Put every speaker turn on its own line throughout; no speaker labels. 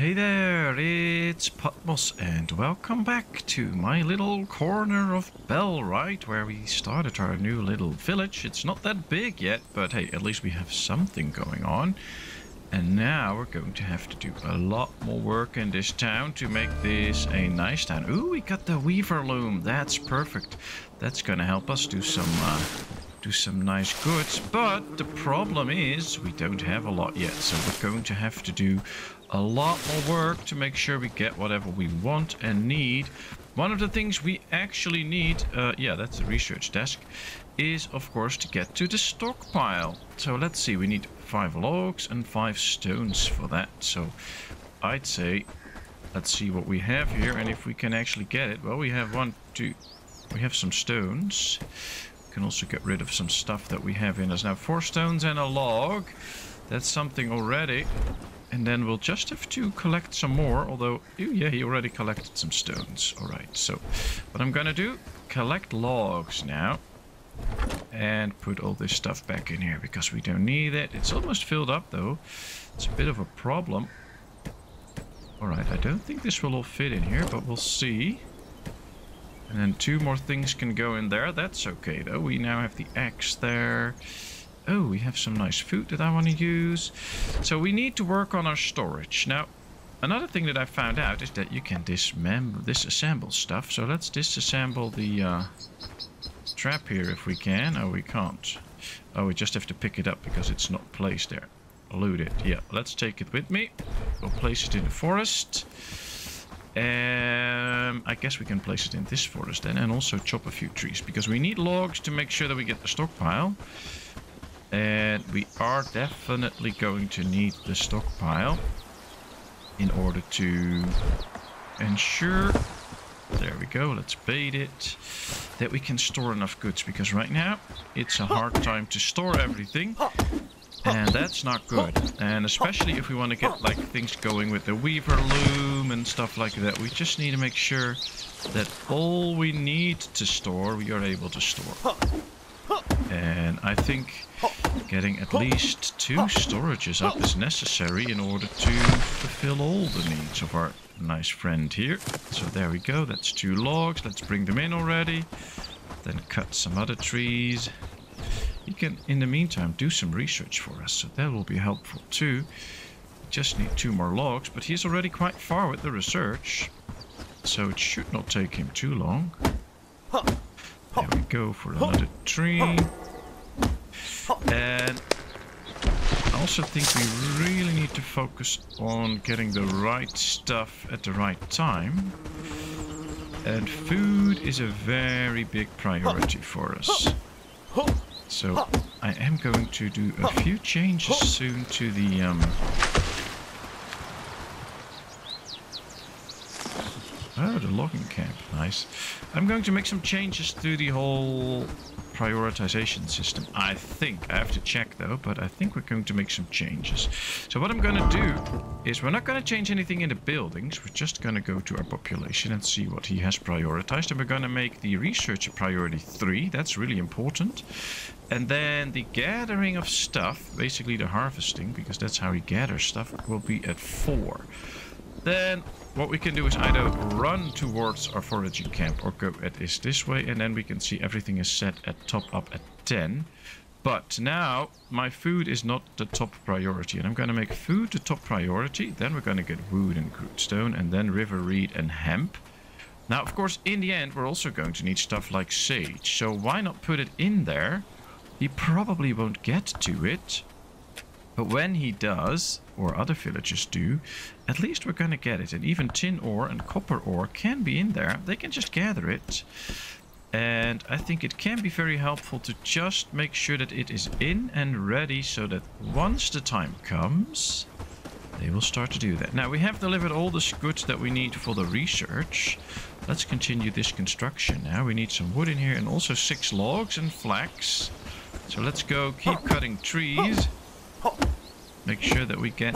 Hey there, it's Patmos and welcome back to my little corner of Bellwright where we started our new little village. It's not that big yet, but hey, at least we have something going on. And now we're going to have to do a lot more work in this town to make this a nice town. Ooh, we got the weaver loom. That's perfect. That's going to help us do some nice goods. But the problem is we don't have a lot yet. So we're going to have to do a lot more work to make sure we get whatever we want and need. One of the things we actually need, yeah, that's the research desk, is of course to get to the stockpile. So let's see, we need 5 logs and 5 stones for that. So I'd say, let's see what we have here and if we can actually get it. Well, we have we have some stones. We can also get rid of some stuff that we have in us. Now 4 stones and a log, that's something already. And then we'll just have to collect some more, although, ooh, yeah, he already collected some stones. All right, so what I'm gonna do, collect logs now and put all this stuff back in here because we don't need it. It's almost filled up though. It's a bit of a problem. All right, I don't think this will all fit in here, but we'll see. And then 2 more things can go in there. That's okay though. We now have the axe there. Oh, we have some nice food that I want to use. So we need to work on our storage. Now, another thing that I found out is that you can disassemble stuff. So let's disassemble the trap here if we can. Oh, we can't. Oh, we just have to pick it up because it's not placed there. Loot it. Yeah, let's take it with me. We'll place it in the forest. I guess we can place it in this forest then. And also chop a few trees because we need logs to make sure that we get the stockpile. And we are definitely going to need the stockpile in order to ensure, there we go, let's bait it, that we can store enough goods. Because right now it's a hard time to store everything. And that's not good. And especially if we want to get like things going with the weaver loom and stuff like that. We just need to make sure that all we need to store, we are able to store. And I think getting at least 2 storages up is necessary in order to fulfill all the needs of our nice friend here. So there we go, that's 2 logs. Let's bring them in already. Then cut some other trees. You can, in the meantime, do some research for us, so that will be helpful too. We just need 2 more logs, but he's already quite far with the research, so it should not take him too long. There we go for another tree. And I also think we really need to focus on getting the right stuff at the right time. And food is a very big priority for us. So I am going to do a few changes soon to the oh, the logging camp, nice. I'm going to make some changes to the whole prioritization system. I think, I have to check though, but I think we're going to make some changes. So what I'm going to do is we're not going to change anything in the buildings. We're just going to go to our population and see what he has prioritized. And we're going to make the research a priority 3. That's really important. And then the gathering of stuff, basically the harvesting, because that's how he gathers stuff, will be at 4. Then what we can do is either run towards our foraging camp or go at this way, and then we can see everything is set at top up at 10. But now my food is not the top priority, and I'm going to make food the top priority. Then we're going to get wood and crude stone, and then river reed and hemp. Now, of course, in the end, we're also going to need stuff like sage. So why not put it in there? He probably won't get to it. But when he does, or other villagers do, at least we're going to get it. And even tin ore and copper ore can be in there. They can just gather it. And I think it can be very helpful to just make sure that it is in and ready so that once the time comes, they will start to do that. Now, we have delivered all the goods that we need for the research. Let's continue this construction now. We need some wood in here and also 6 logs and flax. So let's go keep cutting trees. Make sure that we get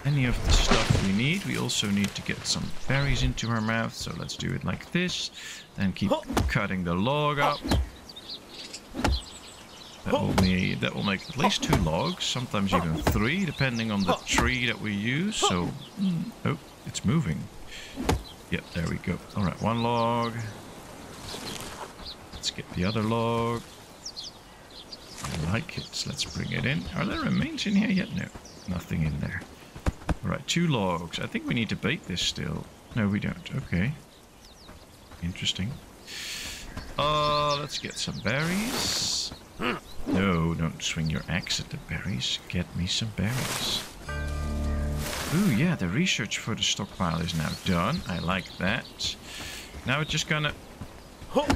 any of the stuff we need. We also need to get some berries into our mouth. So let's do it like this. Then keep cutting the log up. That will make at least 2 logs, sometimes even 3, depending on the tree that we use. So, oh, it's moving. Yep, there we go. All right, 1 log. Let's get the other log. I like it. Let's bring it in. Are there remains in here yet? No, nothing in there. All right, 2 logs. I think we need to bait this still. No, we don't. Okay. Interesting. Let's get some berries. No, don't swing your axe at the berries. Get me some berries. Ooh, yeah, the research for the stockpile is now done. I like that. Now we're just gonna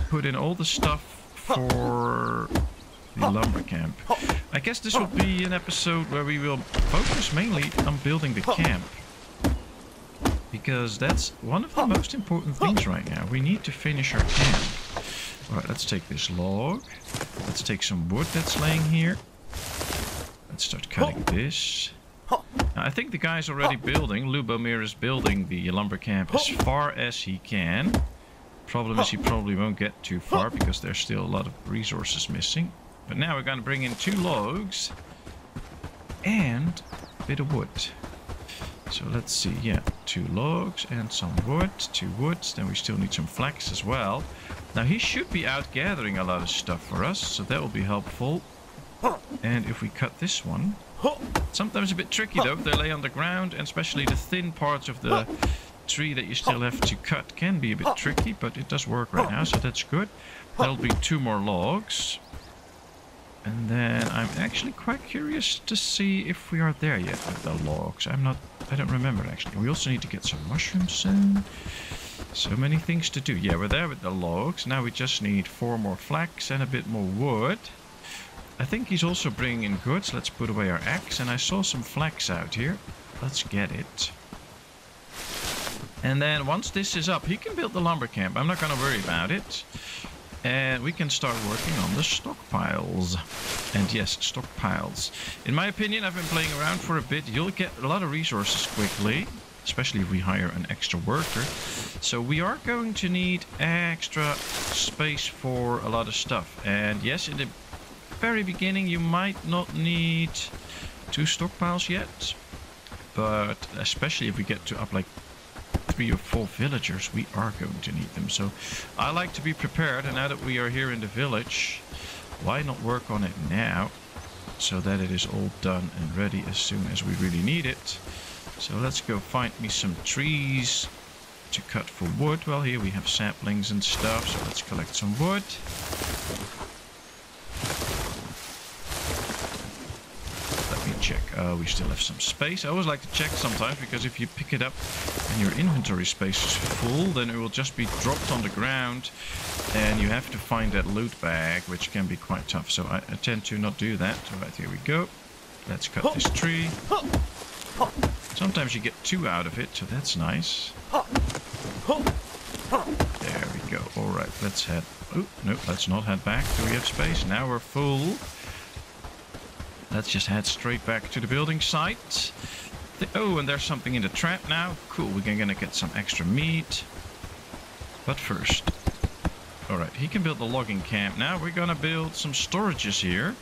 put in all the stuff for the lumber camp. I guess this will be an episode where we will focus mainly on building the camp. Because that's one of the most important things right now. We need to finish our camp. Alright, let's take this log. Let's take some wood that's laying here. Let's start cutting this. Now, I think the guy's already building. Lubomir is building the lumber camp as far as he can. Problem is he probably won't get too far because there's still a lot of resources missing. But now we're going to bring in 2 logs and a bit of wood. So let's see, yeah, 2 logs and some wood, 2 woods. Then we still need some flax as well. Now he should be out gathering a lot of stuff for us, so that will be helpful. And if we cut this one, sometimes a bit tricky though, they lay on the ground, and especially the thin parts of the tree that you still have to cut can be a bit tricky, but it does work right now, so that's good. That'll be 2 more logs. And then I'm actually quite curious to see if we are there yet with the logs. I don't remember actually. We also need to get some mushrooms soon. So many things to do. Yeah, we're there with the logs. Now we just need 4 more flax and a bit more wood. I think he's also bringing in goods. Let's put away our axe. And I saw some flax out here. Let's get it. And then once this is up, he can build the lumber camp. I'm not going to worry about it. And we can start working on the stockpiles. And yes, stockpiles. In my opinion, I've been playing around for a bit. You'll get a lot of resources quickly. Especially if we hire an extra worker. So we are going to need extra space for a lot of stuff. And yes, in the very beginning you might not need 2 stockpiles yet. But especially if we get to up like 3 or 4 villagers, we are going to need them. So I like to be prepared, and now that we are here in the village, why not work on it now so that it is all done and ready as soon as we really need it. So let's go find me some trees to cut for wood. Well, here we have saplings and stuff, so let's collect some wood. Let me check. We still have some space. I always like to check sometimes, because if you pick it up and your inventory space is full, then it will just be dropped on the ground and you have to find that loot bag, which can be quite tough. So I tend to not do that. All right, here we go. Let's cut this tree. Sometimes you get 2 out of it, so that's nice. There we go. All right, let's head... Oh, no, let's not head back. Do we have space? Now we're full. Let's just head straight back to the building site. Oh, and there's something in the trap now. Cool, we're gonna get some extra meat. But first... Alright, he can build the logging camp. Now we're gonna build some storages here.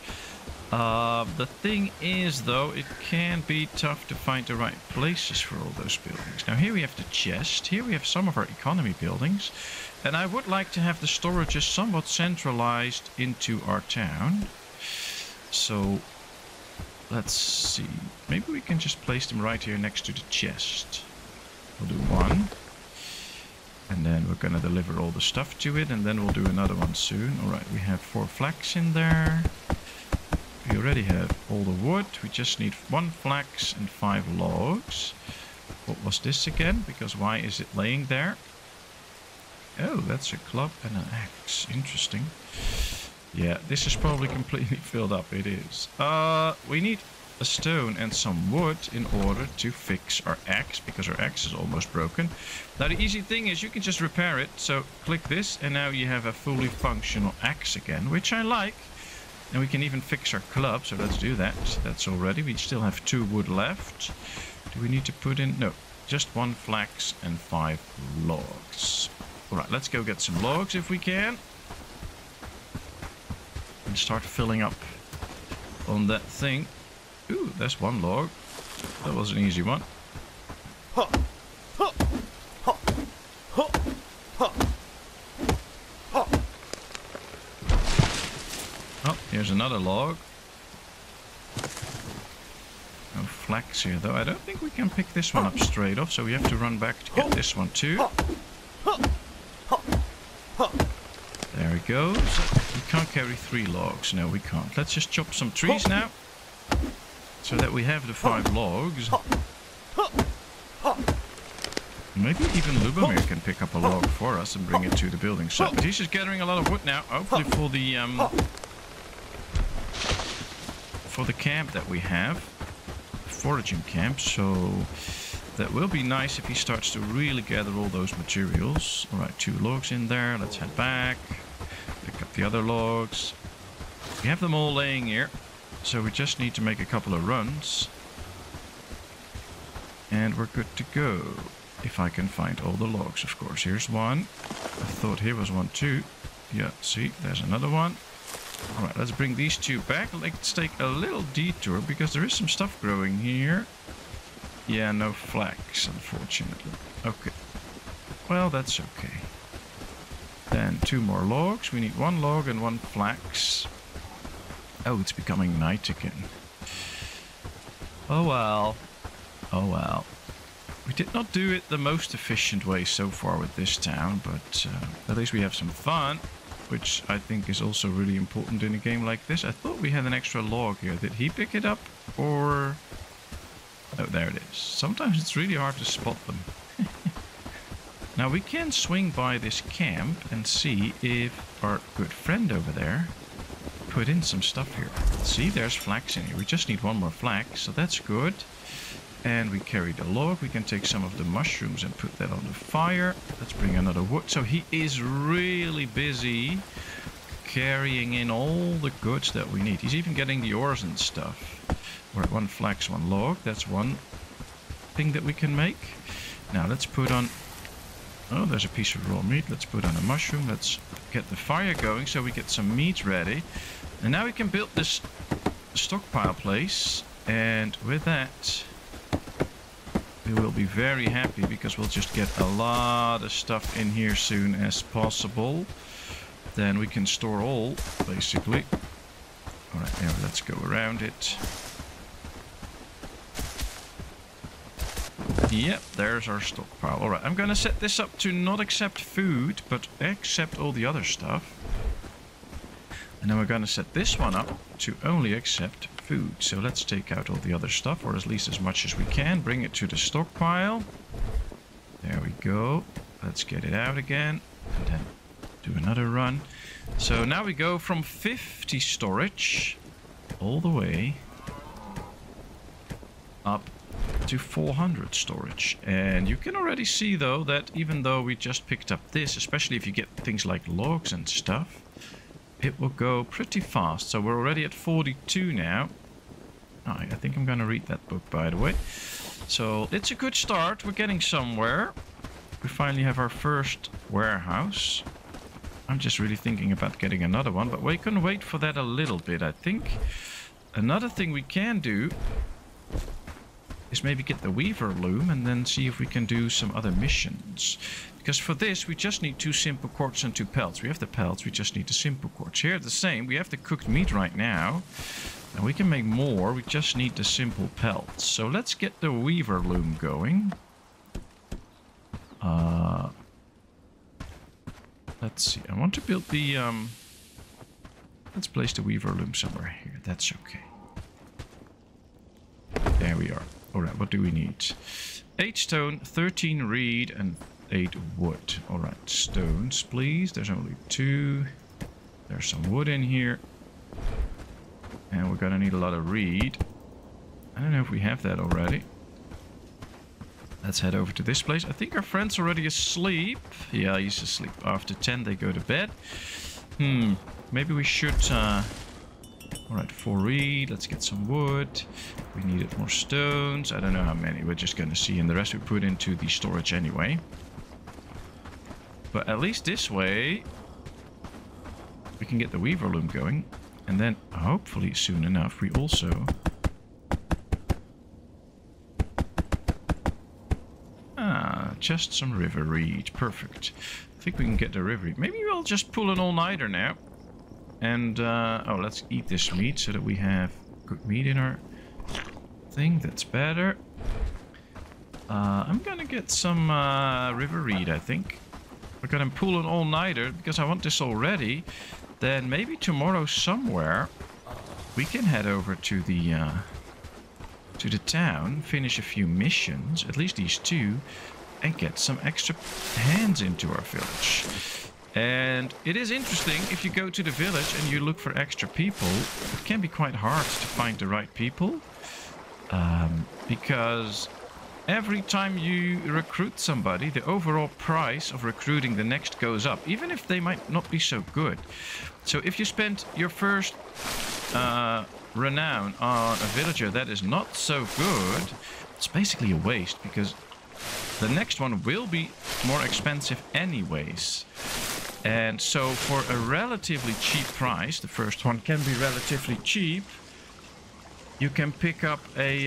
The thing is, though, it can be tough to find the right places for all those buildings. Now, here we have the chest. Here we have some of our economy buildings. And I would like to have the storages somewhat centralized into our town. So, let's see. Maybe we can just place them right here next to the chest. We'll do 1. And then we're going to deliver all the stuff to it. And then we'll do another one soon. Alright, we have 4 flax in there. We already have all the wood. We just need 1 flax and 5 logs. What was this again? Because why is it laying there? Oh, that's a club and an axe. Interesting. Yeah, this is probably completely filled up. It is. We need a stone and some wood in order to fix our axe, because our axe is almost broken. Now, the easy thing is you can just repair it. So click this and now you have a fully functional axe again, which I like. And we can even fix our club, so let's do that. That's all ready. We still have 2 wood left. Do we need to put in... No, just 1 flax and 5 logs. Alright, let's go get some logs if we can. And start filling up on that thing. Ooh, that's one log. That was an easy one. Oh, here's another log. No flax here though. I don't think we can pick this one up straight off, so we have to run back to get this one too. There he goes. We can't carry 3 logs. No, we can't. Let's just chop some trees now, so that we have the 5 logs. Maybe even Lubomir can pick up a log for us and bring it to the building site. But he's just gathering a lot of wood now, hopefully for the camp that we have, foraging camp. So that will be nice if he starts to really gather all those materials. All right, 2 logs in there. Let's head back. Pick up the other logs. We have them all laying here, so we just need to make a couple of runs, and we're good to go. If I can find all the logs, of course. Here's one. I thought here was one too. Yeah, see, there's another one. All right, let's bring these 2 back. Let's take a little detour because there is some stuff growing here. Yeah, no flax, unfortunately. Okay. Well, that's okay. Then 2 more logs. We need 1 log and 1 flax. Oh, it's becoming night again. Oh well. Oh well. We did not do it the most efficient way so far with this town, but at least we have some fun, which I think is also really important in a game like this. I thought we had an extra log here. Did he pick it up, or... Oh, there it is. Sometimes it's really hard to spot them. Now we can swing by this camp and see if our good friend over there put in some stuff here. See, there's flax in here. We just need 1 more flax, so that's good. And we carried a log. We can take some of the mushrooms and put that on the fire. Let's bring another wood. So he is really busy carrying in all the goods that we need. He's even getting the ores and stuff. We're at 1 flax, 1 log. That's one thing that we can make. Now let's put on... Oh, there's a piece of raw meat. Let's put on a mushroom. Let's get the fire going so we get some meat ready. And now we can build this stockpile place. And with that... we will be very happy because we'll just get a lot of stuff in here soon as possible. Then we can store all, basically. Alright, now let's go around it. Yep, there's our stockpile. Alright, I'm gonna set this up to not accept food, but accept all the other stuff. And then we're gonna set this one up to only accept food. So let's take out all the other stuff, or at least as much as we can. Bring it to the stockpile. There we go. Let's get it out again. And then do another run. So now we go from 50 storage all the way up to 400 storage. And you can already see though that even though we just picked up this, especially if you get things like logs and stuff, it will go pretty fast. So we're already at 42 now. I think I'm gonna read that book, by the way. So it's a good start. We're getting somewhere. We finally have our first warehouse. I'm just really thinking about getting another one, but we can wait for that a little bit, I think. Another thing we can do is maybe get the weaver loom and then see if we can do some other missions. Because for this, we just need 2 simple quartz and 2 pelts. We have the pelts, we just need the simple quartz. Here, the same. We have the cooked meat right now. And we can make more. We just need the simple pelts. So let's get the weaver loom going. Let's see. I want to build the... let's place the weaver loom somewhere here. That's okay. There we are. Alright, what do we need? 8 stone, 13 reed, and 8 wood. Alright, stones, please. There's only 2. There's some wood in here. And we're gonna need a lot of reed. I don't know if we have that already. Let's head over to this place. I think our friend's already asleep. Yeah, he's asleep. After 10, they go to bed. Maybe we should... Alright, 4 reed. Let's get some wood. We needed more stones. I don't know how many. We're just gonna see. And the rest we put into the storage anyway. But at least this way... we can get the weaver loom going. And then, hopefully soon enough, we also... just some river reed. Perfect. I think we can get the river reed. Maybe we'll just pull an all-nighter now. And, oh, let's eat this meat so that we have cooked meat in our thing. That's better. I'm gonna get some river reed, I think. We're gonna pull an all-nighter because I want this already. Then maybe tomorrow somewhere we can head over to the town, finish a few missions, at least these two, and get some extra hands into our village. And it is interesting, if you go to the village and you look for extra people, it can be quite hard to find the right people. Because every time you recruit somebody, the overall price of recruiting the next goes up, even if they might not be so good. So if you spend your first renown on a villager that is not so good, it's basically a waste, because the next one will be more expensive anyways. And so for a relatively cheap price, the first one can be relatively cheap, you can pick up a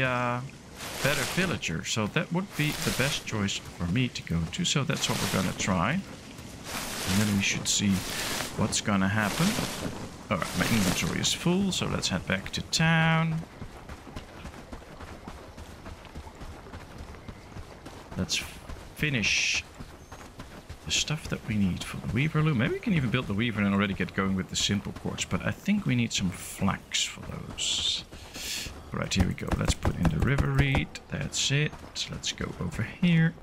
better villager. So that would be the best choice for me to go to. So that's what we're going to try. And then we should see what's going to happen. Alright, my inventory is full, so let's head back to town. Let's finish the stuff that we need for the weaver loom. Maybe we can even build the weaver and already get going with the simple quartz, but I think we need some flax for those. Right, here we go. Let's put in the river reed. That's it. Let's go over here.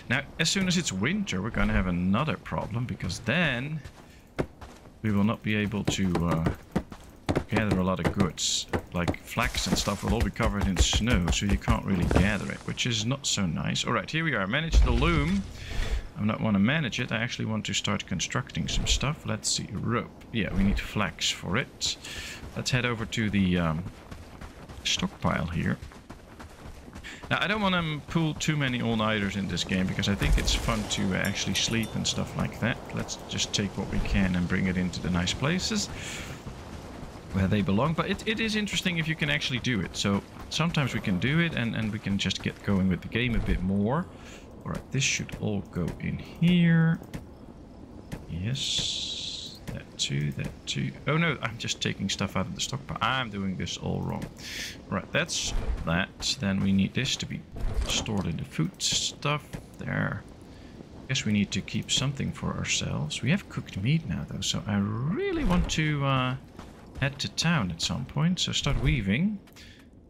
Now, as soon as it's winter, we're going to have another problem, because then we will not be able to gather a lot of goods. Like flax and stuff will all be covered in snow, so you can't really gather it, which is not so nice. Alright, here we are. Manage the loom. I don't want to manage it. I actually want to start constructing some stuff. Let's see. Rope. Yeah, we need flax for it. Let's head over to the stockpile here. Now, I don't want to pull too many all-nighters in this game, because I think it's fun to actually sleep and stuff like that. Let's just take what we can and bring it into the nice places where they belong. But it is interesting if you can actually do it. So sometimes we can do it and we can just get going with the game a bit more. Alright, this should all go in here. Yes. That too, that too. Oh no, I'm just taking stuff out of the stockpile. I'm doing this all wrong. Right, that's that. Then we need this to be stored in the food stuff. There. Guess we need to keep something for ourselves. We have cooked meat now though, so I really want to head to town at some point. So start weaving.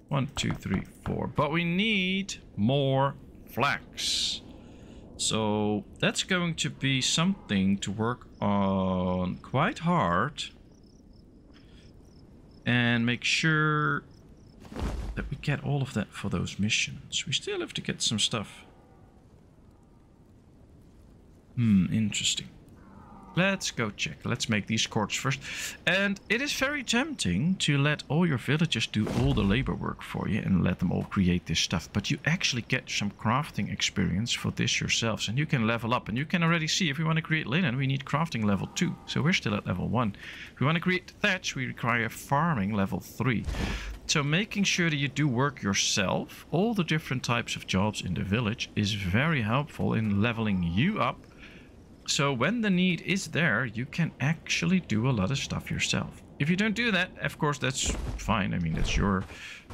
1, 2, 3, 4. But we need more flax. So that's going to be something to work on quite hard. And make sure that we get all of that for those missions. We still have to get some stuff. Interesting. Let's go check. Let's make these quartz first. And it is very tempting to let all your villagers do all the labor work for you and let them all create this stuff. But you actually get some crafting experience for this yourselves. And you can level up. And you can already see if we want to create linen, we need crafting level 2. So we're still at level 1. If we want to create thatch, we require farming level 3. So making sure that you do work yourself, all the different types of jobs in the village, is very helpful in leveling you up. So when the need is there, you can actually do a lot of stuff yourself. If you don't do that, of course, that's fine. I mean, that's your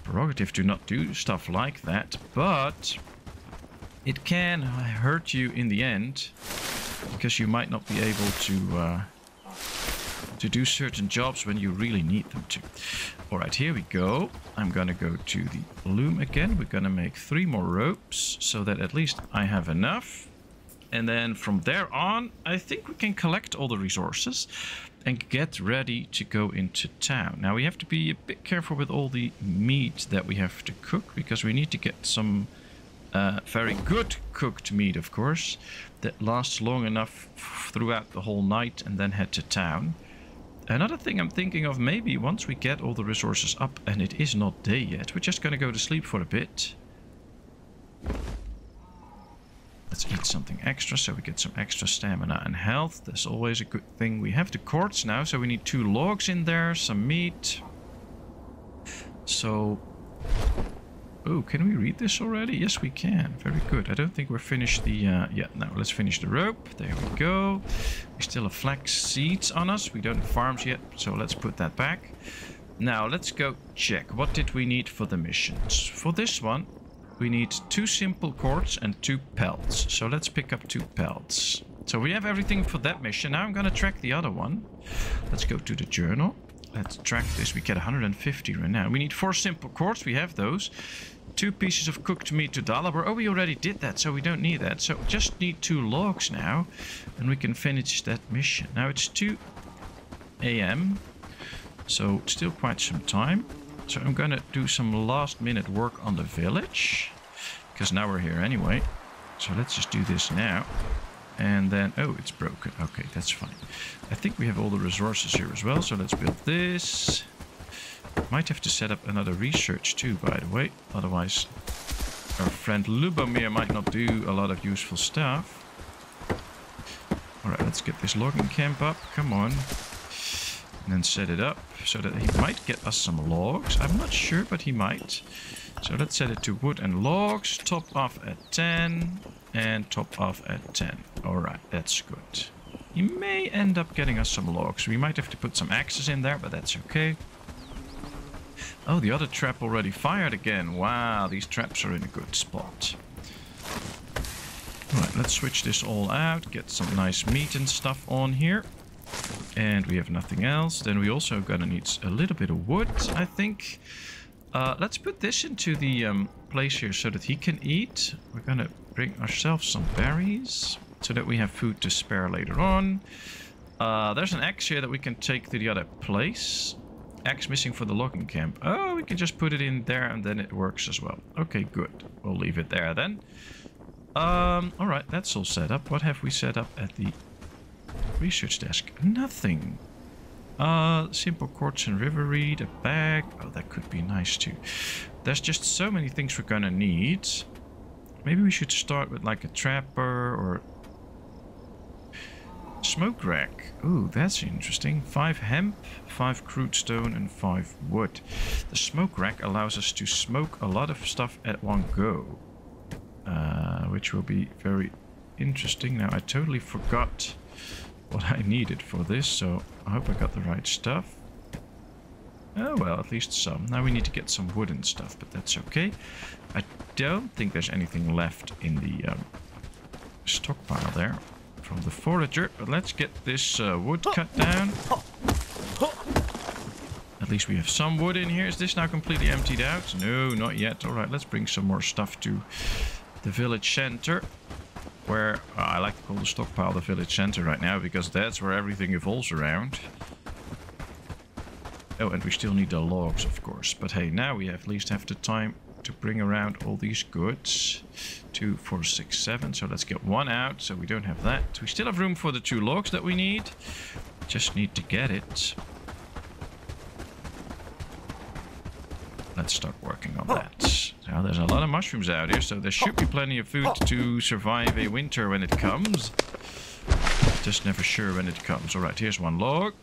prerogative to not do stuff like that. But it can hurt you in the end, because you might not be able to do certain jobs when you really need them to. Alright, here we go. I'm gonna go to the loom again. We're gonna make 3 more ropes, so that at least I have enough. And then from there on, I think we can collect all the resources and get ready to go into town. Now, we have to be a bit careful with all the meat that we have to cook, because we need to get some very good cooked meat, of course, that lasts long enough throughout the whole night, and then head to town. Another thing I'm thinking of, maybe once we get all the resources up and it is not day yet, we're just going to go to sleep for a bit. Let's eat something extra so we get some extra stamina and health. That's always a good thing. We have the quartz now, so we need 2 logs in there, some meat. So... Oh, can we read this already? Yes, we can. Very good. I don't think we're finished the... yeah, now let's finish the rope. There we go. We still have flax seeds on us. We don't have farms yet, so let's put that back. Now, let's go check. What did we need for the missions? For this one, we need 2 simple quartz and 2 pelts. So let's pick up 2 pelts. So we have everything for that mission. Now I'm going to track the other one. Let's go to the journal. Let's track this. We get 150 right now. We need 4 simple quartz. We have those. 2 pieces of cooked meat to Dalibor. Oh, we already did that, so we don't need that. So just need 2 logs now, and we can finish that mission. Now it's 2 AM, so still quite some time. So I'm gonna do some last-minute work on the village, because now we're here anyway. So let's just do this now. And then, oh, it's broken. Okay, that's fine. I think we have all the resources here as well, so let's build this. Might have to set up another research too, by the way. Otherwise, our friend Lubomir might not do a lot of useful stuff. Alright, let's get this logging camp up. Come on. And then set it up so that he might get us some logs. I'm not sure, but he might. So let's set it to wood and logs. Top off at 10. And top off at 10. Alright, that's good. He may end up getting us some logs. We might have to put some axes in there, but that's okay. Oh, the other trap already fired again. Wow, these traps are in a good spot. Alright, let's switch this all out. Get some nice meat and stuff on here. And we have nothing else. Then we also gonna need a little bit of wood, I think. Let's put this into the place here so that he can eat. We're gonna bring ourselves some berries so that we have food to spare later on. There's an axe here that we can take to the other place. Axe missing for the logging camp. Oh, we can just put it in there and then it works as well. Okay, good. We'll leave it there then. Alright, that's all set up. What have we set up at the research desk? Nothing. Simple quartz and river reed, a bag. Oh, that could be nice too. There's just so many things we're gonna need. Maybe we should start with like a trapper or smoke rack. Ooh, that's interesting. 5 hemp, 5 crude stone, and 5 wood. The smoke rack allows us to smoke a lot of stuff at one go, which will be very interesting. Now, I totally forgot what I needed for this, so I hope I got the right stuff. Oh well, at least some. Now we need to get some wooden stuff, but that's okay. I don't think there's anything left in the stockpile there from the forager, but let's get this wood cut down. At least we have some wood in here. Is this now completely emptied out? No, not yet. Alright, let's bring some more stuff to the village center, where I like to call the stockpile the village center right now, because that's where everything evolves around. Oh, and we still need the logs, of course. But hey, now we at least have the time to bring around all these goods. 2, 4, 6, 7. So let's get 1 out, so we don't have that. We still have room for the 2 logs that we need. Just need to get it. Let's start working on that. Now, there's a lot of mushrooms out here, so there should be plenty of food to survive a winter when it comes. Just never sure when it comes. Alright, here's 1 log.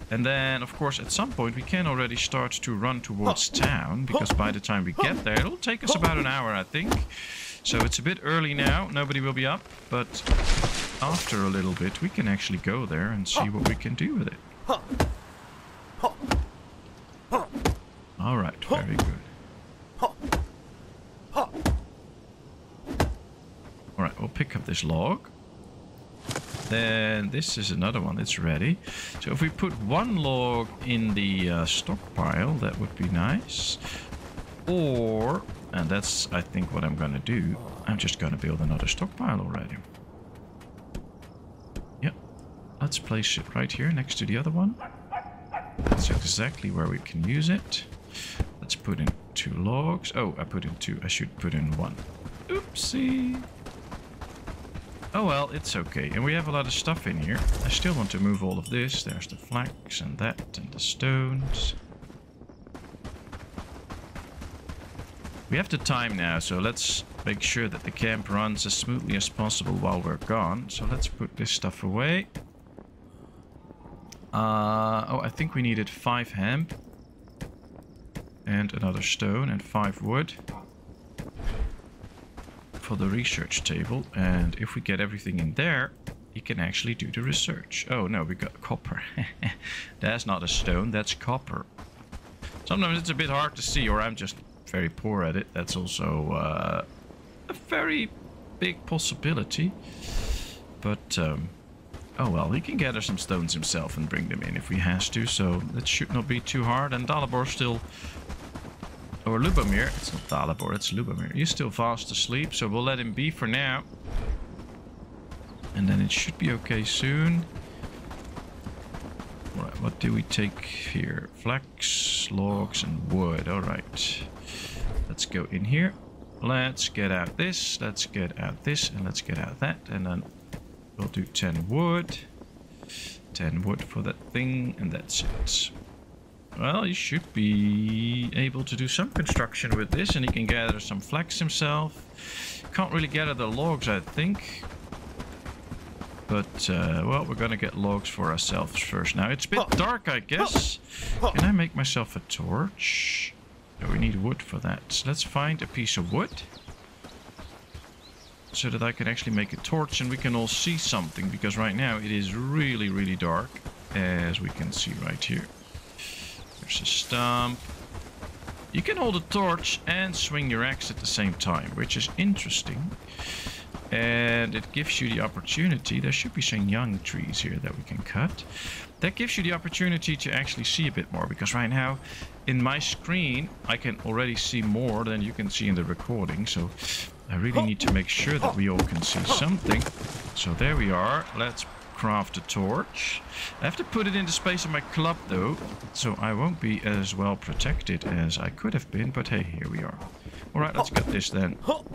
And then, of course, at some point we can already start to run towards town, because by the time we get there, it'll take us about an hour, I think. So it's a bit early now, nobody will be up, but after a little bit we can actually go there and see what we can do with it. Alright, very good. Alright, we'll pick up this log. Then this is another one that's ready. So if we put 1 log in the stockpile, that would be nice. Or, and that's I think what I'm gonna do, I'm just gonna build another stockpile already. Yep. Let's place it right here next to the other one. That's exactly where we can use it. Let's put in 2 logs. Oh, I put in 2. I should put in 1. Oopsie. Oh well, it's okay. And we have a lot of stuff in here. I still want to move all of this. There's the flax and that and the stones. We have the time now, so let's make sure that the camp runs as smoothly as possible while we're gone. So let's put this stuff away. Oh, I think we needed 5 hemp. And another stone and 5 wood. For the research table. And if we get everything in there, you can actually do the research. Oh no, we got copper. That's not a stone, that's copper. Sometimes it's a bit hard to see, or I'm just very poor at it. That's also a very big possibility. But, oh well, he can gather some stones himself and bring them in if he has to, so that should not be too hard. And Dalibor still... Or Lubomir, it's not Dalibor, it's Lubomir. He's still fast asleep, so we'll let him be for now. And then it should be okay soon. Alright, what do we take here? Flax, logs, and wood. Alright. Let's go in here. Let's get out this, let's get out this, and let's get out that. And then we'll do 10 wood. 10 wood for that thing, and that's it. Well, you should be able to do some construction with this, and he can gather some flax himself. Can't really gather the logs, I think. But, well, we're gonna get logs for ourselves first. Now, it's a bit dark, I guess. Can I make myself a torch? No, we need wood for that. So let's find a piece of wood. So that I can actually make a torch and we can all see something. Because right now it is really, really dark. As we can see right here. There's a stump. You can hold a torch and swing your axe at the same time. Which is interesting. And it gives you the opportunity, there should be some young trees here that we can cut. That gives you the opportunity to actually see a bit more, because right now in my screen I can already see more than you can see in the recording. So I really need to make sure that we all can see something. So there we are. Let's craft a torch. I have to put it in the space of my club though, so I won't be as well protected as I could have been, but hey, here we are. Alright, let's get this then. Oh,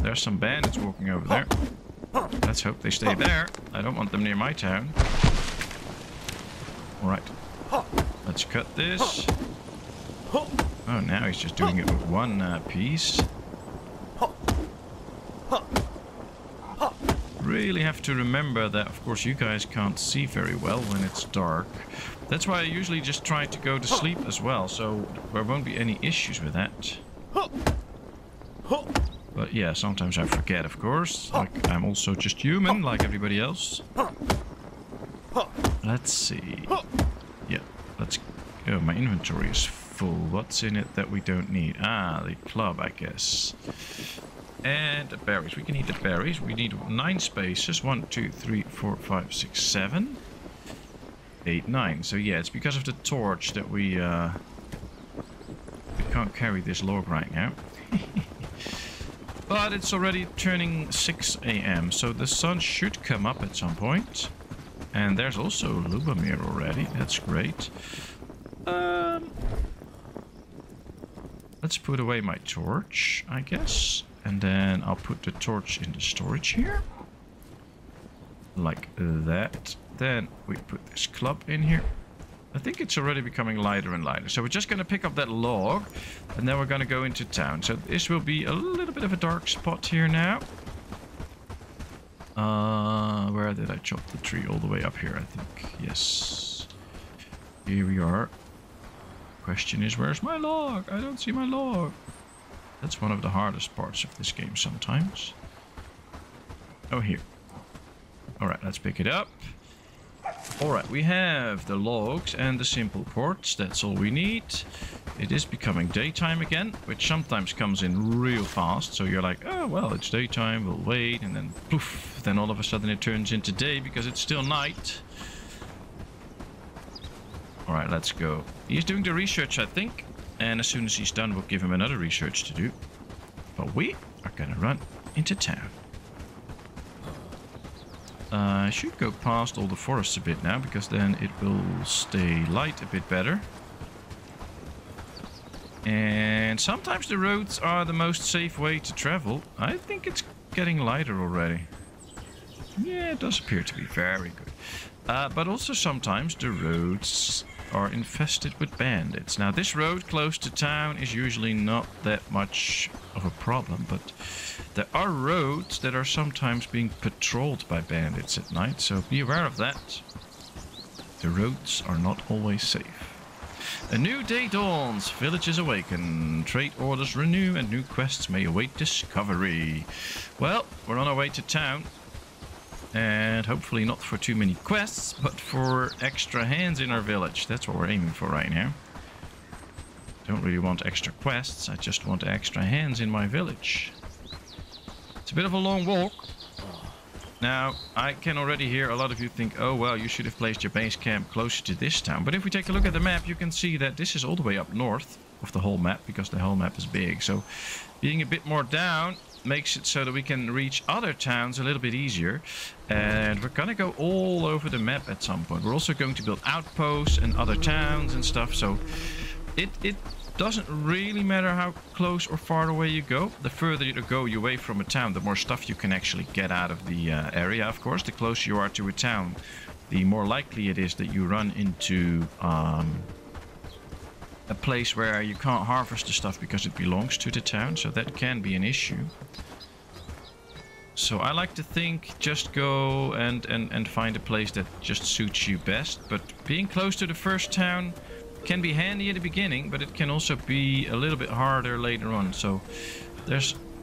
there's some bandits walking over there. Let's hope they stay there. I don't want them near my town. Alright. Let's cut this. Oh, now he's just doing it with one piece. Really have to remember that, of course, you guys can't see very well when it's dark. That's why I usually just try to go to sleep as well, so there won't be any issues with that. But yeah, sometimes I forget, of course. Like, I'm also just human, like everybody else. Let's see. Yeah, let's... Oh, my inventory is full. What's in it that we don't need? Ah, the club, I guess. And the berries. We can eat the berries. We need 9 spaces. 1, 2, 3, 4, 5, 6, 7. 8, 9. So yeah, it's because of the torch that we can't carry this log right now. But it's already turning 6 AM, so the sun should come up at some point. And there's also Lubomir already, that's great. Let's put away my torch, I guess. And then I'll put the torch in the storage here. Like that. Then we put this club in here. I think it's already becoming lighter and lighter. So we're just going to pick up that log. And then we're going to go into town. So this will be a little bit of a dark spot here now. Where did I chop the tree? All the way up here, I think. Yes. Here we are. Question is, where's my log? I don't see my log. That's one of the hardest parts of this game sometimes. Oh, here. Alright, let's pick it up. Alright, we have the logs and the simple quartz. That's all we need. It is becoming daytime again, which sometimes comes in real fast. So you're like, oh, well, it's daytime, we'll wait. And then, poof, then all of a sudden it turns into day because it's still night. Alright, let's go. He's doing the research, I think. And as soon as he's done, we'll give him another research to do. But we are gonna run into town. I should go past all the forests a bit now, because then it will stay light a bit better. And sometimes the roads are the most safe way to travel. I think it's getting lighter already. Yeah, it does appear to be very good. But also sometimes the roads are infested with bandits. Now this road close to town is usually not that much of a problem, but there are roads that are sometimes being patrolled by bandits at night, so be aware of that. The roads are not always safe. A new day dawns, villages awaken, trade orders renew, and new quests may await discovery. Well, we're on our way to town. And hopefully not for too many quests, but for extra hands in our village. That's what we're aiming for right now. Don't really want extra quests, I just want extra hands in my village. It's a bit of a long walk. Now, I can already hear a lot of you think, oh well, you should have placed your base camp closer to this town. But if we take a look at the map, you can see that this is all the way up north of the whole map, because the whole map is big. So being a bit more down makes it so that we can reach other towns a little bit easier. And we're gonna go all over the map at some point. We're also going to build outposts and other towns and stuff, so it doesn't really matter how close or far away you go. The further you go away from a town, the more stuff you can actually get out of the area, of course. The closer you are to a town, the more likely it is that you run into a place where you can't harvest the stuff because it belongs to the town, so that can be an issue. So I like to think just go and find a place that just suits you best, but being close to the first town can be handy at the beginning, but it can also be a little bit harder later on. So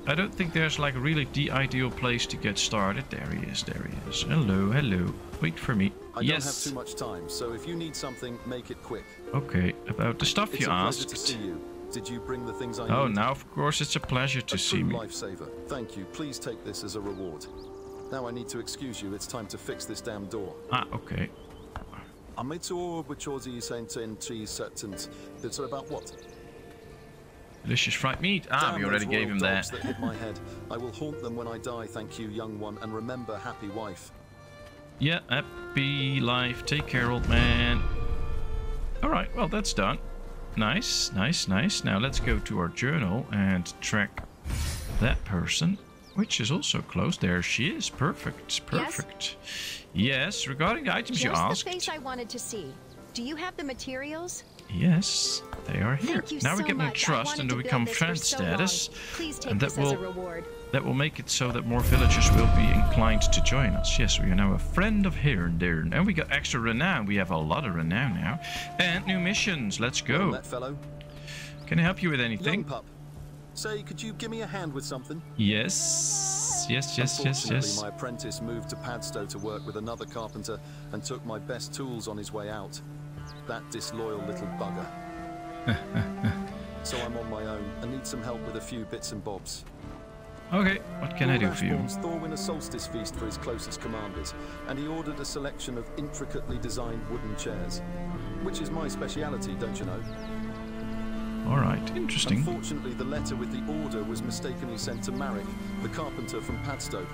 I don't think there's like really the ideal place to get started. There he is, there he is. Hello, hello. Wait for me.
I don't have too much time, so if you need something, make it quick.
Okay, about the stuff you asked.
To see you. Did you bring the things I need?
Oh, now of course it's a pleasure to see me.
Lifesaver. Thank you. Please take this as a reward. Now I need to excuse you. It's time to fix this damn door.
Ah, okay.
It's about what?
Delicious fried meat. Ah, we already gave him that.
That hit my head. I will haunt them when I die, thank you, young one, and remember, happy wife.
Yeah, happy life. Take care, old man. Alright, well, that's done. Nice, nice, nice. Now let's go to our journal and track that person, which is also close. There she is. Perfect, perfect. Yes, regarding the items you asked.
Just the face I wanted to see. Do you have the materials?
Yes, they are here.
Thank you
now
so
we get more
much.
trust and we become friend status.
Please take
and
this as a reward.
That will make it so that more villagers will be inclined to join us. Yes, we are now a friend of here and there. And we got extra renown. We have a lot of renown now. And new missions. Let's go.
That fellow.
Can I help you with anything?
Young pup. Say, could you give me a hand with something?
Yes. Yes, yes, yes, yes.
My apprentice moved to Padstow to work with another carpenter and took my best tools on his way out. That disloyal little bugger. So I'm on my own and need some help with a few bits and bobs.
Okay, what can I do for you?
Thorwin a solstice feast for his closest commanders, and he ordered a selection of intricately designed wooden chairs, which is my speciality, don't you know?
Alright, interesting.
Unfortunately, the letter with the order was mistakenly sent to Marek, the carpenter from Padstow.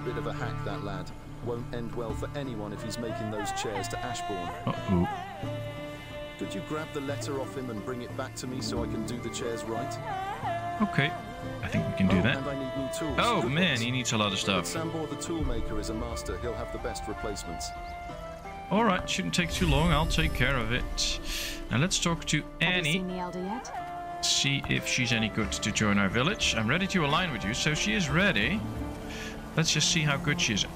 Bit of a hack, that lad. Won't end well for anyone if he's making those chairs to Ashbourne.
Uh-oh.
Could you grab the letter off him and bring it back to me so I can do the chairs right?
Okay, I think we can do that.
And I need new tools.
Oh man, he needs a lot of stuff.
Sambor the toolmaker is a master. He'll have the best replacements.
Alright, shouldn't take too long. I'll take care of it. Now let's talk to Annie.
Have you seen the elder yet?
See if she's any good to join our village. I'm ready to align with you, so she is ready. Let's just see how good she is.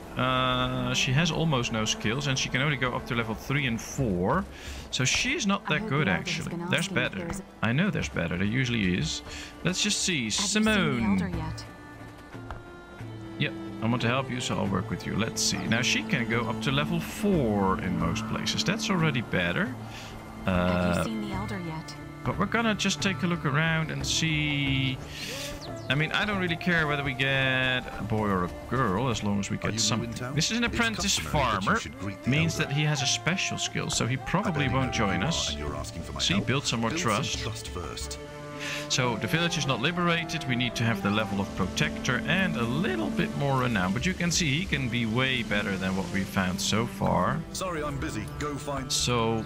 She has almost no skills, and she can only go up to level 3 and 4. So she's not that good, actually. There's better. I know there's better. There usually is. Let's just see. Simone. Yep, I want to help you, so I'll work with you. Let's see. Now she can go up to level 4 in most places. That's already better.
Have you seen the elder yet?
But we're gonna just take a look around and see. I mean, I don't really care whether we get a boy or a girl, as long as we get something. This is an apprentice farmer, means that he has a special skill, so he probably won't join us. See, build some more trust. So the village is not liberated. We need to have the level of protector and a little bit more renown. But you can see he can be way better than what we found so far.
Sorry, I'm busy. Go find.
So,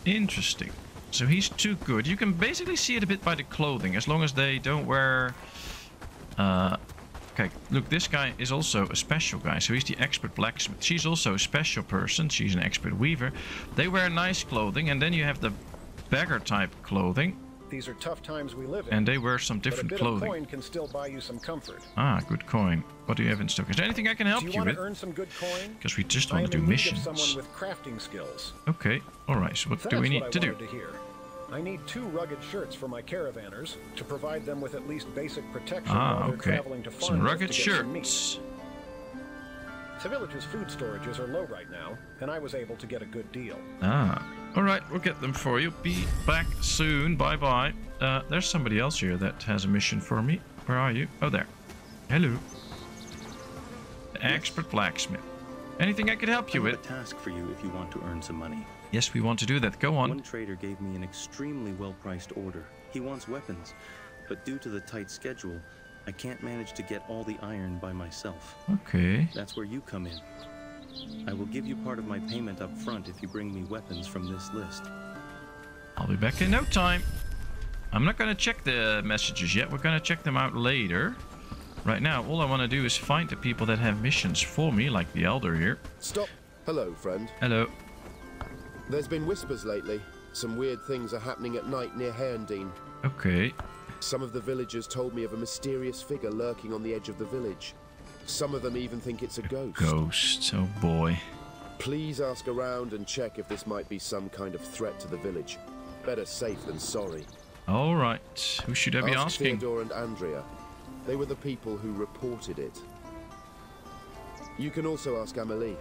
interesting. So he's too good. You can basically see it a bit by the clothing. As long as they don't wear Okay, look, this guy is also a special guy, so he's the expert blacksmith. She's also a special person. She's an expert weaver. They wear nice clothing, and then you have the beggar type clothing.
These are tough times we live in.
And they wear some different
but a bit
clothing.
Of coin can still buy you some comfort.
Ah, good coin. What do you have in stock? Is there anything I can help
do
you
want
with?
To earn some good coin?
Because we just want to do
I am in need of
missions.
someone with crafting skills.
Okay, alright, so what do we need to do?
To hear. I need 2 rugged shirts for my caravanners to provide them with at least basic protection while they're traveling to
Some
farms
rugged
to get some
shirts.
meat. The village's food storages are low right now, and I was able to get a good deal.
Ah, alright, we'll get them for you. Be back soon, bye-bye. There's somebody else here that has a mission for me. Where are you? Oh, there. Hello. The expert blacksmith. Anything I could help you
I have
with?
a task for you if you want to earn some money.
Yes, we want to do that. Go on.
One trader gave me an extremely well-priced order. He wants weapons, but due to the tight schedule, I can't manage to get all the iron by myself.
Okay.
That's where you come in. I will give you part of my payment up front if you bring me weapons from this list.
I'll be back in no time. I'm not going to check the messages yet. We're going to check them out later. Right now, all I want to do is find the people that have missions for me, like the Elder here.
Stop. Hello, friend.
Hello.
There's been whispers lately. Some weird things are happening at night near Herndine.
Okay.
Some of the villagers told me of a mysterious figure lurking on the edge of the village. Some of them even think it's a ghost.
Ghost, oh boy.
Please ask around and check if this might be some kind of threat to the village. Better safe than sorry.
Alright, who should I be
Ask
asking?
Theodore and Andrea. They were the people who reported it. You can also ask Amelie.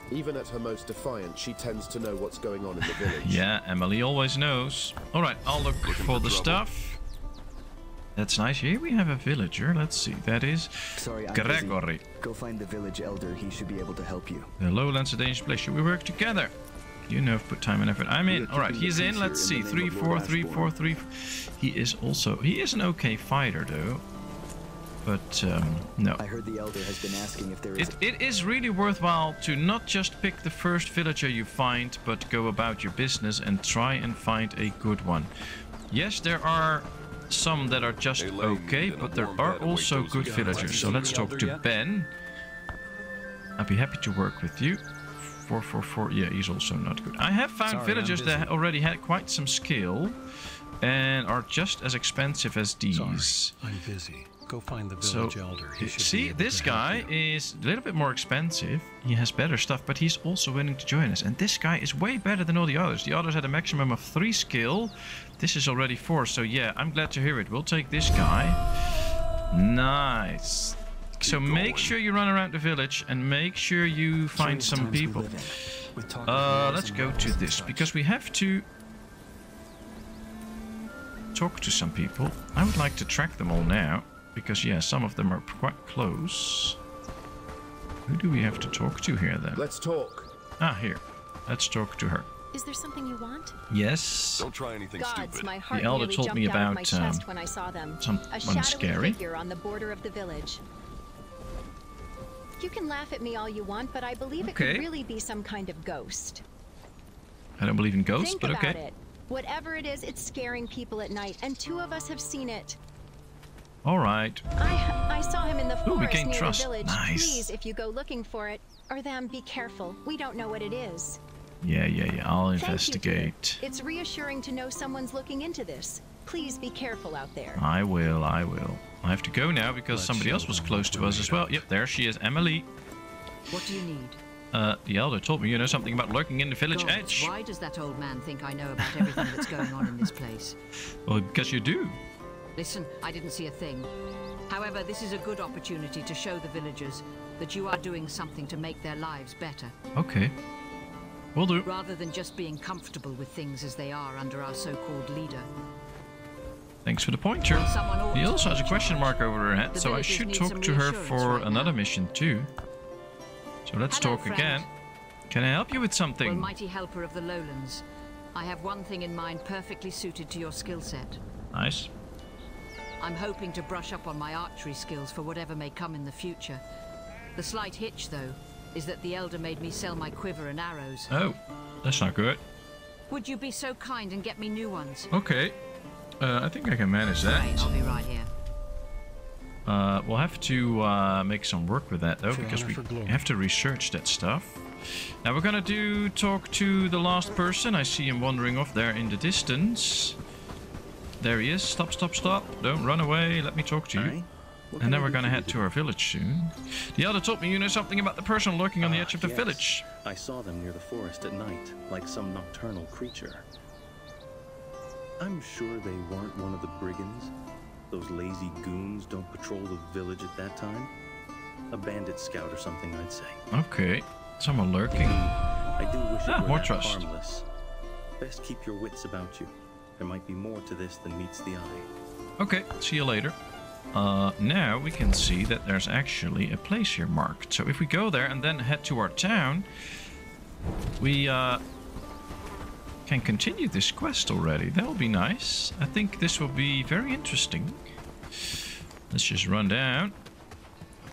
Even at her most defiant, she tends to know what's going on in the village.
Yeah, Emily always knows. Alright, I'll look for the stuff. That's nice. Here we have a villager. Let's see. That is
Sorry, I'm
Gregory.
busy. Go find the village elder. He should be able to help you.
The lowlands are a dangerous place. Should we work together? You know, put time and effort. I'm in. Alright, he's in. Let's see. 3, 4, 3, 4, 3. He is an okay fighter, though. But, no.
I heard the elder has been asking if there is...
It is really worthwhile to not just pick the first villager you find, but go about your business and try and find a good one. Yes, there are some that are just okay, but there are also good villagers. So let's talk to Ben. I'd be happy to work with you. 444, yeah, he's also not good. I have found villagers that already had quite some skill and are just as expensive as these.
Sorry, I'm busy. Go find the village elder. He should
see, this guy is a little bit more expensive. He has better stuff, but he's also willing to join us. And this guy is way better than all the others. The others had a maximum of 3 skill. This is already 4, so yeah, I'm glad to hear it. We'll take this guy. Nice. So make sure you run around the village and make sure you find some people. Let's go to this, because we have to talk to some people. I would like to track them all now. Because, yeah, some of them are quite close. Who do we have to talk to here, then?
Let's talk.
Ah, here. Let's talk to her.
Is there something you want?
Yes.
Don't try anything
Gods,
stupid.
my heart
The elder
nearly
told me
jumped out of
about
my chest when I saw them.
someone
A shadowy
scary.
figure on the border of the village. You can laugh at me all you want, but I believe it could really be some kind of ghost.
I don't believe in ghosts,
Think
but
about
okay.
it. Whatever it is, it's scaring people at night, and 2 of us have seen it.
All right.
I saw him in the forest
we gained
near
trust.
the village.
Nice.
Please, if you go looking for it, or them, be careful. We don't know what it is.
Yeah. I'll
Thank you,
investigate.
It's reassuring to know someone's looking into this. Please be careful out there.
I will. I have to go now because somebody else was close to us as well. Yep, there she is, Emily.
What do you need?
The elder told me you know something about lurking in the village
God,
edge.
Why does that old man think I know about everything that's going on in this place?
Well, because you do.
Listen, I didn't see a thing. However, this is a good opportunity to show the villagers that you are doing something to make their lives better.
Okay. Will do.
Rather than just being comfortable with things as they are under our so-called leader.
Thanks for the pointer. He also has a question mark over her head, so I should talk to her for another mission too. So let's talk again. Can I help you with something?
Well, mighty helper of the lowlands, I have one thing in mind perfectly suited to your skill set.
Nice.
I'm hoping to brush up on my archery skills for whatever may come in the future. The slight hitch, though, is that the elder made me sell my quiver and arrows.
Oh, that's not good.
Would you be so kind and get me new ones?
Okay. I think I can manage that.
Right, I'll be right here.
We'll have to make some work with that though, because we have to research that stuff. Now we're gonna talk to the last person. I see him wandering off there in the distance. There he is. Stop, stop, stop. Don't run away. Let me talk to you. And then we're gonna head to our village soon. The elder told me you know something about the person lurking on the edge of the village.
I saw them near the forest at night, like some nocturnal creature. I'm sure they weren't one of the brigands. Those lazy goons don't patrol the village at that time. A bandit scout or something, I'd say.
Okay. Someone lurking.
I do wish it were
more
that
trust.
harmless. Best keep your wits about you. There might be more to this than meets the eye.
Okay, see you later. Now we can see that there's actually a place here marked. So if we go there and then head to our town, we can continue this quest already. That'll be nice. I think this will be very interesting. Let's just run down.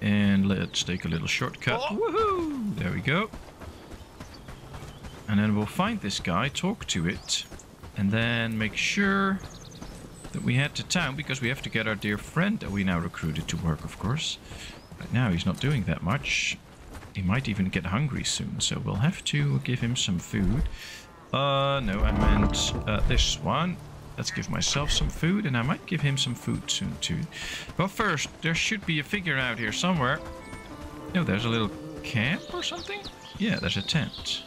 And let's take a little shortcut. Woohoo! There we go. And then we'll find this guy, talk to it, and then make sure that we head to town, because we have to get our dear friend that we now recruited to work, of course. Right now he's not doing that much. He might even get hungry soon, so we'll have to give him some food. No, I meant this one. Let's give myself some food, and I might give him some food soon too. But first, there should be a figure out here somewhere. Oh, there's a little camp or something? Yeah, there's a tent.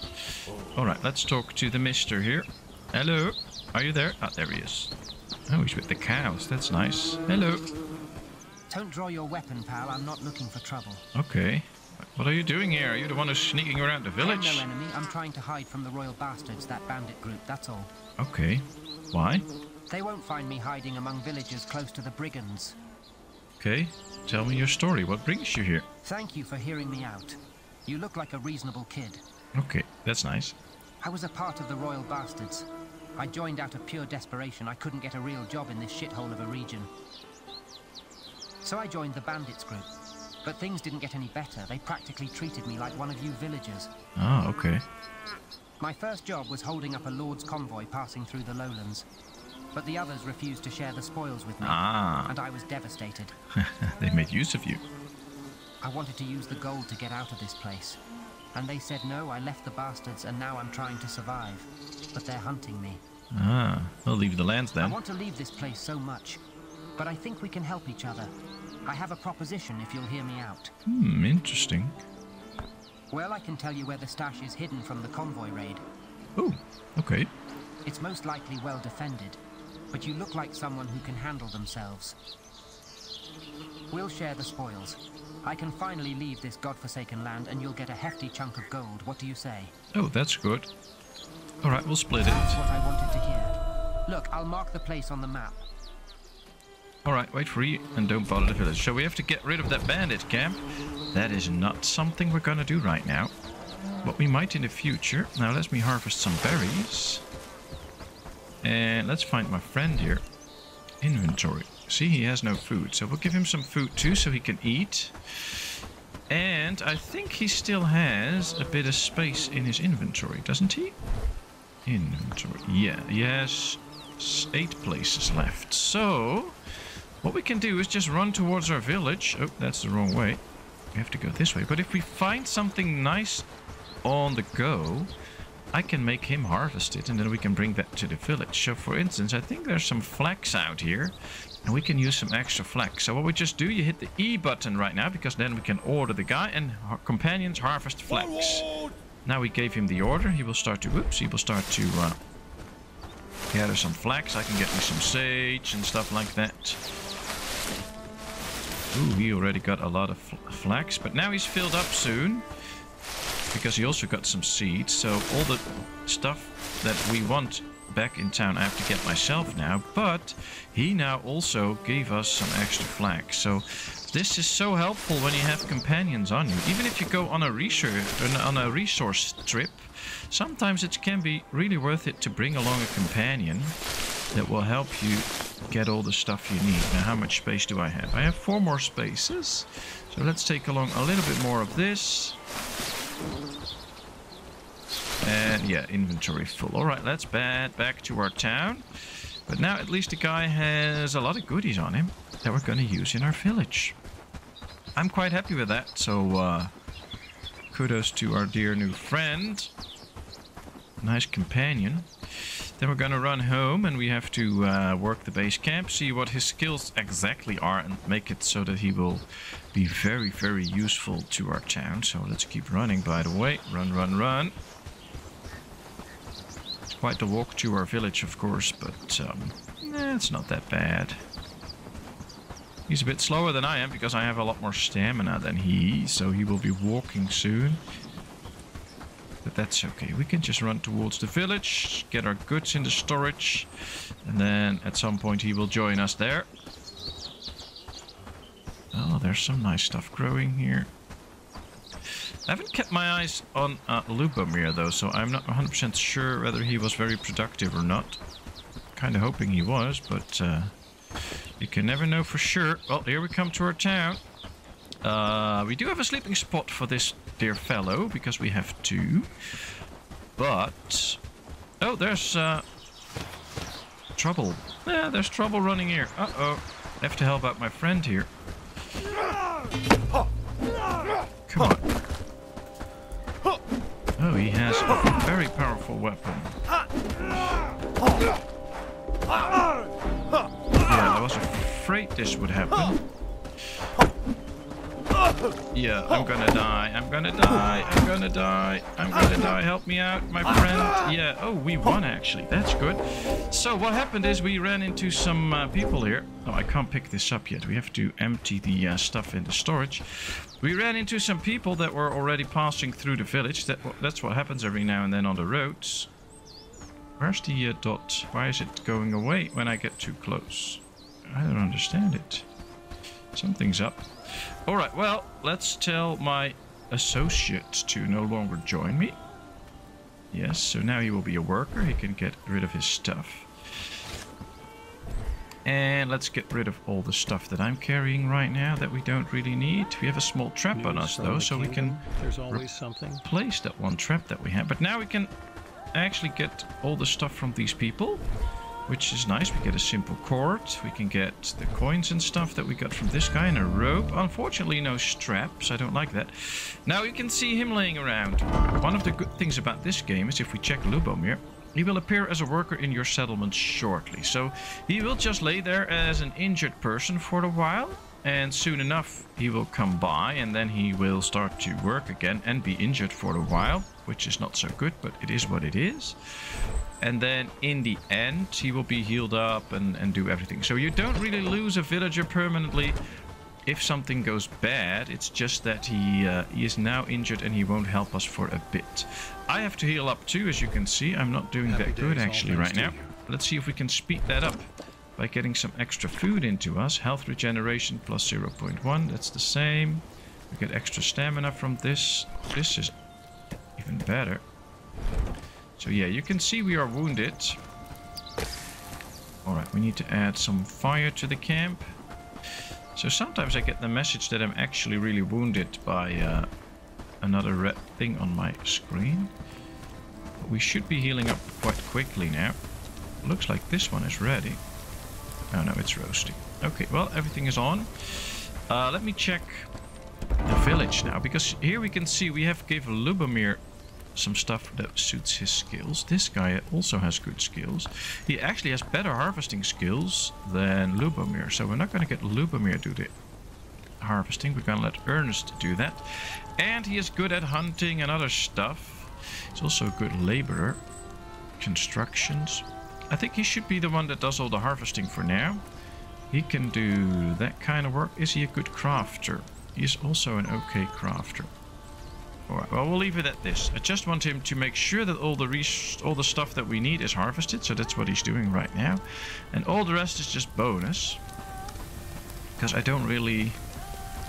Alright, let's talk to the mister here. Hello, are you there? Ah, there he is. Oh, he's with the cows. That's nice. Hello.
Don't draw your weapon, pal. I'm not looking for trouble.
Okay. What are you doing here? Are you the one who's sneaking around the village?
I'm no enemy. I'm trying to hide from the Royal Bastards, that bandit group, that's all.
Okay. Why?
They won't find me hiding among villagers close to the brigands.
Okay. Tell me your story. What brings you here?
Thank you for hearing me out. You look like a reasonable kid.
Okay, that's nice.
I was a part of the Royal Bastards. I joined out of pure desperation. I couldn't get a real job in this shithole of a region. So I joined the bandits group. But things didn't get any better. They practically treated me like one of you villagers.
Oh, okay.
My first job was holding up a lord's convoy passing through the lowlands. But the others refused to share the spoils with me. And I was devastated.
They made use of you.
I wanted to use the gold to get out of this place. And they said no, I left the bastards and now I'm trying to survive. But they're hunting me.
We'll leave the lands then.
I want to leave this place so much. But I think we can help each other. I have a proposition if you'll hear me out.
Interesting.
Well, I can tell you where the stash is hidden from the convoy raid.
Oh, okay.
It's most likely well defended, but you look like someone who can handle themselves. We'll share the spoils. I can finally leave this godforsaken land and you'll get a hefty chunk of gold. What do you say?
Oh, that's good. Alright, we'll split it.
That's what I wanted to hear. Look, I'll mark the place on the map.
Alright, wait for you and don't bother the village. So we have to get rid of that bandit camp. That is not something we're gonna do right now. But we might in the future. Now let me harvest some berries. And let's find my friend here. Inventory. See, he has no food. So we'll give him some food too so he can eat. And I think he still has a bit of space in his inventory, doesn't he? Inventory. Yeah, he has 8 places left. So what we can do is just run towards our village. Oh, that's the wrong way. We have to go this way. But if we find something nice on the go, I can make him harvest it and then we can bring that to the village. So for instance, I think there's some flax out here and we can use some extra flax. So what we just do, you hit the E button right now because then we can order the guy and our companions harvest flax. Now we gave him the order. He will start to, gather some flax. I can get me some sage and stuff like that. Ooh, he already got a lot of flax, but now he's filled up soon. Because he also got some seeds, so all the stuff that we want back in town I have to get myself now. But he now also gave us some extra flax. So this is so helpful when you have companions on you. Even if you go on a resource trip, sometimes it can be really worth it to bring along a companion that will help you get all the stuff you need. Now, how much space do I have? I have 4 more spaces. So let's take along a little bit more of this. And yeah, inventory full. Alright, let's head back to our town. But now at least the guy has a lot of goodies on him that we're going to use in our village. I'm quite happy with that, so kudos to our dear new friend. Nice companion. Then we're going to run home and we have to work the base camp, see what his skills exactly are and make it so that he will be very, very useful to our town. So let's keep running, by the way. Run, run, run. It's quite the walk to our village, of course, but it's not that bad. He's a bit slower than I am because I have a lot more stamina than he, so he will be walking soon. But that's okay. We can just run towards the village, get our goods in the storage, and then at some point he will join us there. Oh, there's some nice stuff growing here. I haven't kept my eyes on Lubomir though, so I'm not 100% sure whether he was very productive or not. Kind of hoping he was, but you can never know for sure. Well, here we come to our town. We do have a sleeping spot for this dear fellow, because we have two. But... oh, there's trouble. Yeah, there's trouble running here. Uh-oh. I have to help out my friend here. Come on. Oh, he has a very powerful weapon. Yeah, I was afraid this would happen. Yeah, I'm gonna die. I'm gonna die. I'm gonna die. I'm gonna die. Help me out, my friend. Yeah. Oh, we won actually. That's good. So what happened is we ran into some people here. Oh, I can't pick this up yet. We have to empty the stuff in the storage. We ran into some people that were already passing through the village. That's what happens every now and then on the roads. Where's the dot? Why is it going away when I get too close? I don't understand it. Something's up. Alright, well, let's tell my associate to no longer join me. Yes, so now he will be a worker. He can get rid of his stuff. And let's get rid of all the stuff that I'm carrying right now that we don't really need. We have a small trap on us though, so we can replace that one trap that we have. But now we can actually get all the stuff from these people, which is nice. We get a simple cord. We can get the coins and stuff that we got from this guy and a rope. Unfortunately, no straps. I don't like that. Now you can see him laying around. One of the good things about this game is if we check Lubomir, he will appear as a worker in your settlement shortly. So he will just lay there as an injured person for a while. And soon enough, he will come by and then he will start to work again and be injured for a while, which is not so good, but it is what it is. And then in the end, he will be healed up and do everything. So you don't really lose a villager permanently if something goes bad. It's just that he is now injured and he won't help us for a bit. I have to heal up too, as you can see. I'm not doing that good actually right now. Let's see if we can speed that up by getting some extra food into us. Health regeneration plus 0.1. That's the same. We get extra stamina from this. This is even better. So yeah, you can see we are wounded. Alright, we need to add some fire to the camp. So sometimes I get the message that I'm actually really wounded by another red thing on my screen. But we should be healing up quite quickly now. Looks like this one is ready. Oh no, it's roasting. Okay, well, everything is on. Let me check the village now, because here we can see we have given Lubomir some stuff that suits his skills. This guy also has good skills. He actually has better harvesting skills than Lubomir, so we're not going to get Lubomir to do the harvesting. We're going to let Ernest do that. And he is good at hunting and other stuff. He's also a good laborer. Constructions. I think he should be the one that does all the harvesting for now. He can do that kind of work. Is he a good crafter? He is also an okay crafter. Alright, well, we'll leave it at this. I just want him to make sure that all the stuff that we need is harvested. So that's what he's doing right now. And all the rest is just bonus. Because I don't really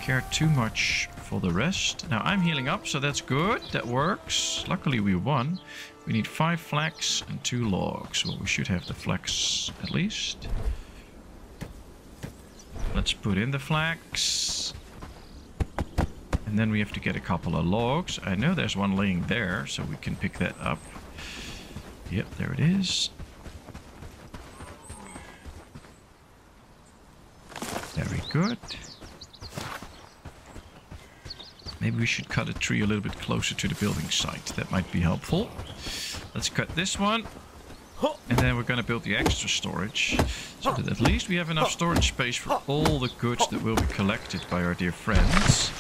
care too much for the rest. Now, I'm healing up, so that's good. That works. Luckily, we won. We need 5 flax and 2 logs. Well, we should have the flax at least. Let's put in the flax. And then we have to get a couple of logs. I know there's one laying there, so we can pick that up. Yep, there it is. good. Maybe we should cut a tree a little bit closer to the building site. That might be helpful. Let's cut this one. And then we're going to build the extra storage. So that at least we have enough storage space for all the goods that will be collected by our dear friends.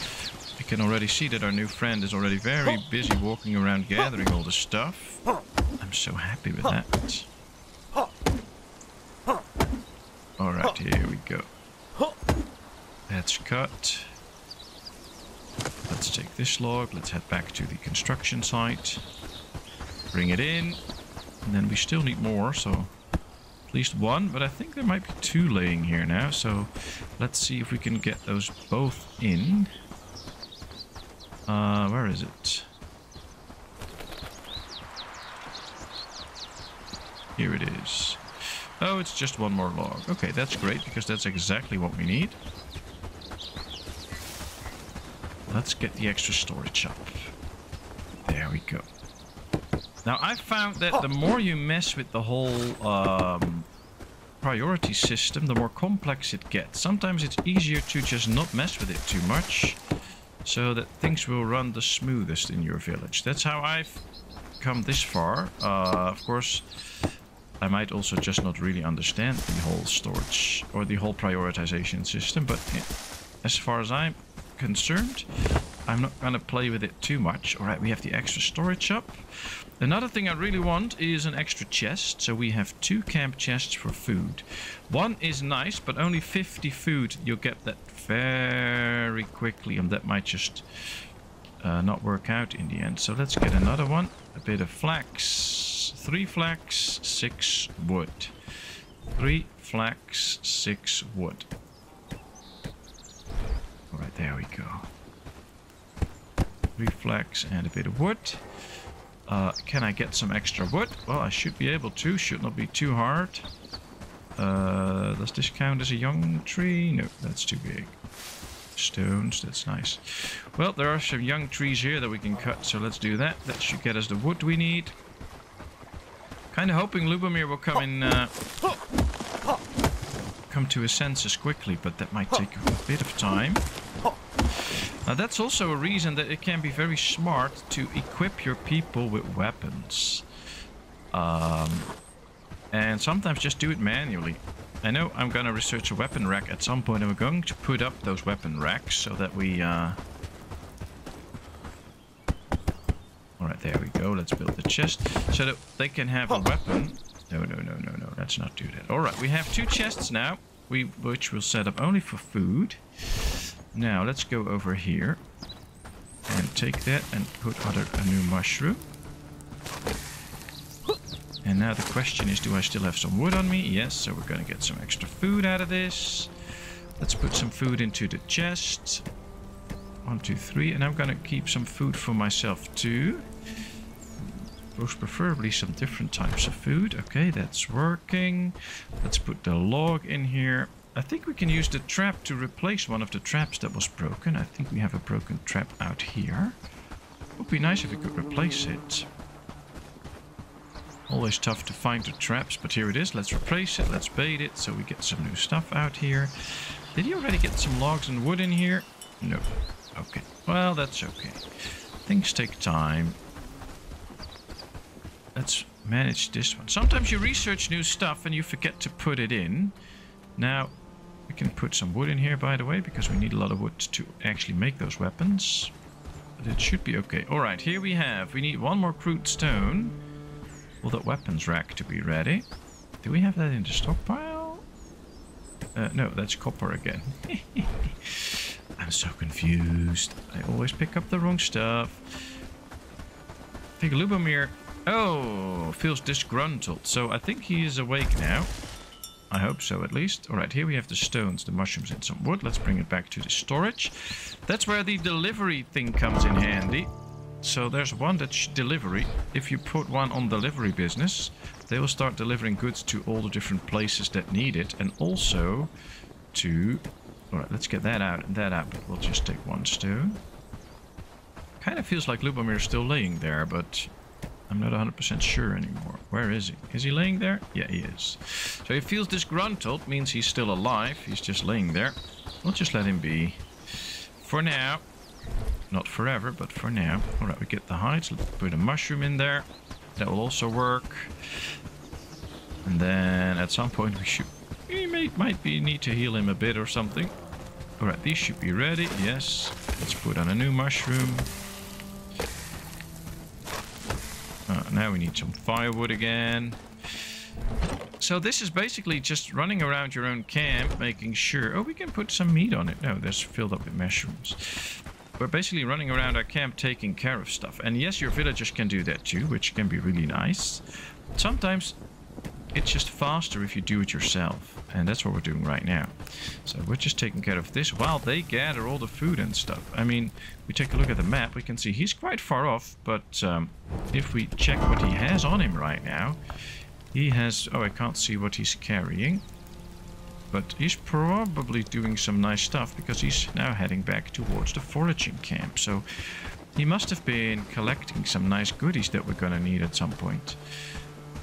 We can already see that our new friend is already very busy walking around gathering all the stuff. I'm so happy with that. Alright, here we go. That's cut. Let's take this log. Let's head back to the construction site. Bring it in. And then we still need more, so at least one. But I think there might be two laying here now. So let's see if we can get those both in. Where is it? Here it is. Oh, it's just one more log. Okay, that's great, because that's exactly what we need. Let's get the extra storage up. There we go. Now, I found that the more you mess with the whole priority system, the more complex it gets. Sometimes it's easier to just not mess with it too much, so that things will run the smoothest in your village. That's how I've come this far. Of course, I might also just not really understand the whole storage or the whole prioritization system, but as far as I'm concerned, I'm not going to play with it too much. Alright, we have the extra storage up. Another thing I really want is an extra chest. So we have 2 camp chests for food. One is nice, but only 50 food. You'll get that very quickly, and that might just not work out in the end. So let's get another one. A bit of flax. 3 flax, 6 wood. 3 flax, 6 wood. Alright, there we go. 3 flax and a bit of wood. Can I get some extra wood? Well, I should be able to. Should not be too hard. Does this count as a young tree? No, that's too big. Stones, that's nice. Well, there are some young trees here that we can cut, so let's do that. That should get us the wood we need. Kind of hoping Lubomir will come to his senses quickly, but that might take a bit of time. Now, that's also a reason that it can be very smart to equip your people with weapons. And sometimes just do it manually. I know I'm going to research a weapon rack at some point, and we're going to put up those weapon racks so that we... Alright, there we go. Let's build the chest so that they can have a weapon. No, let's not do that. Alright, we have 2 chests now, which we'll set up only for food. Now, let's go over here and take that and put a new mushroom. And now the question is, do I still have some wood on me? Yes, so we're going to get some extra food out of this. Let's put some food into the chest. 1, 2, 3. And I'm going to keep some food for myself too. Most preferably some different types of food. Okay, that's working. Let's put the log in here. I think we can use the trap to replace one of the traps that was broken. I think we have a broken trap out here. Would be nice if we could replace it. Always tough to find the traps, but here it is. Let's replace it. Let's bait it so we get some new stuff out here. Did you already get some logs and wood in here? No. Okay. Well, that's okay. Things take time. Let's manage this one. Sometimes you research new stuff and you forget to put it in. Now, we can put some wood in here, by the way, because we need a lot of wood to actually make those weapons. But it should be okay. Alright, here we have. We need 1 more crude stone. Well, that weapons rack to be ready. Do we have that in the stockpile? No, that's copper again. I'm so confused. I always pick up the wrong stuff. I think Lubomir... Oh, feels disgruntled. So I think he is awake now. I hope so, at least. Alright, here we have the stones, the mushrooms, and some wood. Let's bring it back to the storage. That's where the delivery thing comes in handy. So there's one that's delivery. If you put one on delivery business, they will start delivering goods to all the different places that need it. And also to... Alright, let's get that out and that out. But we'll just take 1 stone. Kind of feels like Lubomir is still laying there, but... I'm not 100% sure anymore. Where is he? Is he laying there? Yeah, he is. So he feels disgruntled, means he's still alive. He's just laying there. We'll just let him be. For now. Not forever, but for now. Alright, we get the hides. Let's put a mushroom in there. That will also work. And then at some point we might need to heal him a bit or something. Alright, these should be ready. Yes. Let's put on a new mushroom. Now we need some firewood again. So this is basically just running around your own camp, making sure... Oh, we can put some meat on it. No, that's filled up with mushrooms. We're basically running around our camp taking care of stuff. And yes, your villagers can do that too, which can be really nice. Sometimes it's just faster if you do it yourself. And that's what we're doing right now. So we're just taking care of this while they gather all the food and stuff. I mean, we take a look at the map, we can see he's quite far off. But if we check what he has on him right now, he has... Oh, I can't see what he's carrying. But he's probably doing some nice stuff because he's now heading back towards the foraging camp. So he must have been collecting some nice goodies that we're going to need at some point.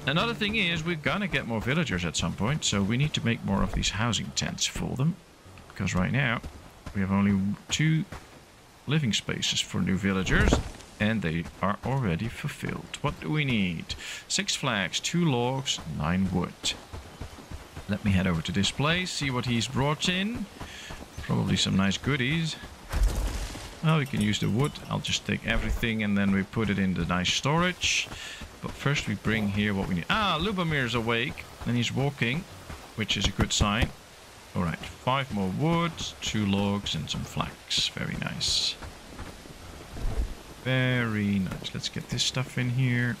Another thing is we're going to get more villagers at some point. So we need to make more of these housing tents for them. Because right now we have only 2 living spaces for new villagers. And they are already fulfilled. What do we need? 6 flags, 2 logs, 9 wood. Let me head over to this place, see what he's brought in. Probably some nice goodies. Oh, we can use the wood. I'll just take everything and then we put it in the nice storage. But first we bring here what we need. Ah, Lubomir's awake and he's walking, which is a good sign. Alright, 5 more wood, 2 logs and some flax. Very nice. Very nice. Let's get this stuff in here.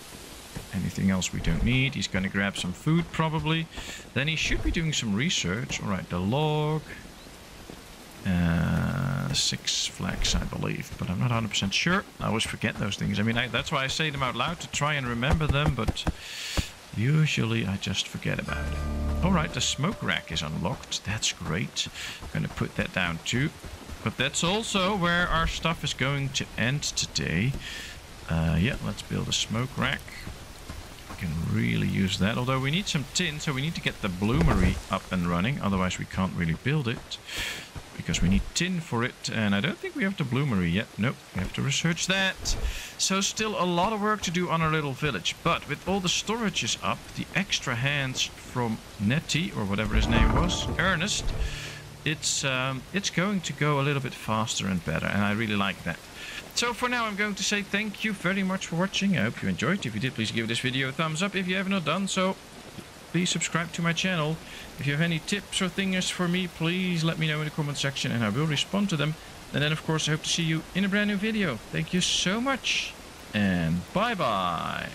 Anything else we don't need? He's going to grab some food probably. Then he should be doing some research. Alright, the log. 6 flags, I believe. But I'm not 100% sure. I always forget those things. I mean, that's why I say them out loud to try and remember them. But usually I just forget about it. Alright, the smoke rack is unlocked. That's great. I'm going to put that down too. But that's also where our stuff is going to end today. Yeah, let's build a smoke rack. We can really use that. Although we need some tin, so we need to get the bloomery up and running. Otherwise we can't really build it. Because we need tin for it. And I don't think we have the bloomery yet. Nope, we have to research that. So still a lot of work to do on our little village. But with all the storages up, the extra hands from Nettie, or whatever his name was, Ernest... It's going to go a little bit faster and better, and I really like that. So for now, I'm going to say thank you very much for watching. I hope you enjoyed. If you did, please give this video a thumbs up. If you have not done so, please subscribe to my channel. If you have any tips or things for me, please let me know in the comment section, and I will respond to them. And then, of course, I hope to see you in a brand new video. Thank you so much, and bye-bye.